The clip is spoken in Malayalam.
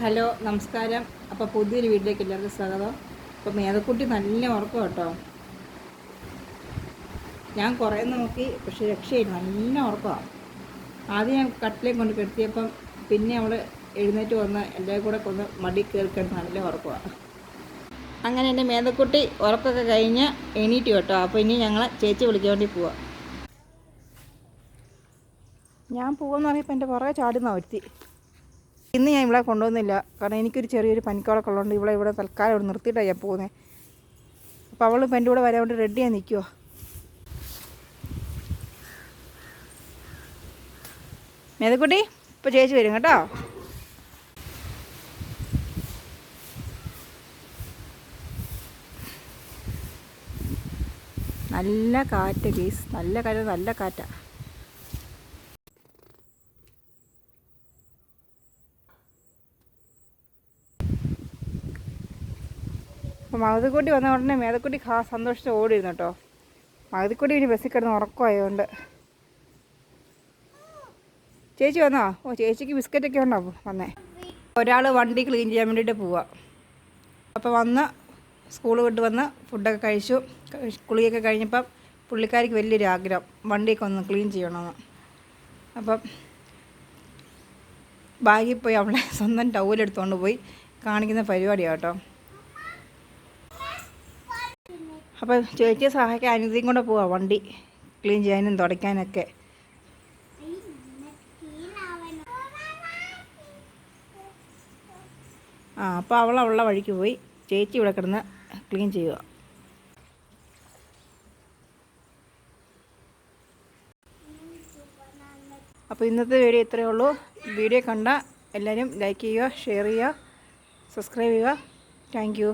ഹലോ നമസ്കാരം. അപ്പോൾ പുതിയൊരു വീട്ടിലേക്ക് എല്ലാവർക്കും സ്വാഗതം. അപ്പോൾ മേതക്കുട്ടി നല്ല ഉറക്കം കേട്ടോ. ഞാൻ കുറേ നോക്കി, പക്ഷെ രക്ഷയില്ല, നല്ല ഉറക്കമാണ്. ആദ്യം ഞാൻ കട്ടിലേക്ക് കൊണ്ട് കെടുത്തിയപ്പം പിന്നെ അവൾ എഴുന്നേറ്റ് വന്ന് എൻ്റെ കൂടെ കൊണ്ട് മടി കയറി നല്ല ഉറക്കമാണ്. അങ്ങനെ എൻ്റെ മേതക്കുട്ടി ഉറക്കമൊക്കെ കഴിഞ്ഞ് എണീറ്റ് കേട്ടോ. അപ്പോൾ ഇനി ഞങ്ങൾ ചേച്ചി വിളിക്കാൻ വേണ്ടി പോവാം. ഞാൻ പോകുമെന്ന് പറഞ്ഞപ്പോൾ എൻ്റെ പുറകെ ചാടുന്ന ഒരുത്തി. ഇന്ന് ഞാൻ ഇവിടെ കൊണ്ടുവന്നില്ല, കാരണം എനിക്കൊരു ചെറിയൊരു പനിക്കോളൊക്കെ ഉള്ളതുകൊണ്ട് ഇവിടെ തൽക്കാലം ഇവിടെ നിർത്തിയിട്ടാണ് ഞാൻ പോകുന്നത്. അപ്പോൾ അവൾ ഇപ്പം എൻ്റെ കൂടെ വരാൻ വേണ്ടി റെഡിയായി നിൽക്കുമോ. മേതക്കുട്ടി ഇപ്പോൾ ചേച്ചി വരും കേട്ടോ. നല്ല കാറ്റ് ഗീസ്, നല്ല കാറ്റാണ്. അപ്പോൾ മകതിക്കുട്ടി വന്ന ഉടനെ മേതക്കുട്ടി സന്തോഷിച്ച് ഓടിയിരുന്നു കേട്ടോ. മകതിക്കുട്ടി ഇനി ബസ്സിൽ കിടന്ന് ഉറക്കമായതുകൊണ്ട്. ചേച്ചി വന്നോ? ചേച്ചിക്ക് ബിസ്ക്കറ്റൊക്കെ ഉണ്ടോ വന്നേ? ഒരാൾ വണ്ടി ക്ലീൻ ചെയ്യാൻ വേണ്ടിയിട്ട് പോവുക. അപ്പോൾ വന്ന് സ്കൂൾ വിട്ട് വന്ന് ഫുഡൊക്കെ കഴിച്ചു. കുളിയൊക്കെ കഴിഞ്ഞപ്പം പുള്ളിക്കാരിക്ക് വലിയൊരു ആഗ്രഹം വണ്ടിയൊക്കെ ഒന്ന് ക്ലീൻ ചെയ്യണമെന്ന്. അപ്പം ബാഗിൽ പോയി അവളെ സ്വന്തം ടൗലെടുത്തുകൊണ്ട് പോയി കാണിക്കുന്ന പരിപാടിയാണ് കേട്ടോ. അപ്പോൾ ചേച്ചിയെ സഹായിക്കാൻ അനിതയും കൂടെ പോവാം വണ്ടി ക്ലീൻ ചെയ്യാനും തുടയ്ക്കാനൊക്കെ. അപ്പോൾ അവളുടെ വഴിക്ക് പോയി, ചേച്ചി ഇവിടെ കിടന്ന് ക്ലീൻ ചെയ്യുക. അപ്പോൾ ഇന്നത്തെ വീഡിയോ ഇത്രയേ ഉള്ളൂ. വീഡിയോ കണ്ട എല്ലാവരും ലൈക്ക് ചെയ്യുക, ഷെയർ ചെയ്യുക, സബ്സ്ക്രൈബ് ചെയ്യുക. Thank you.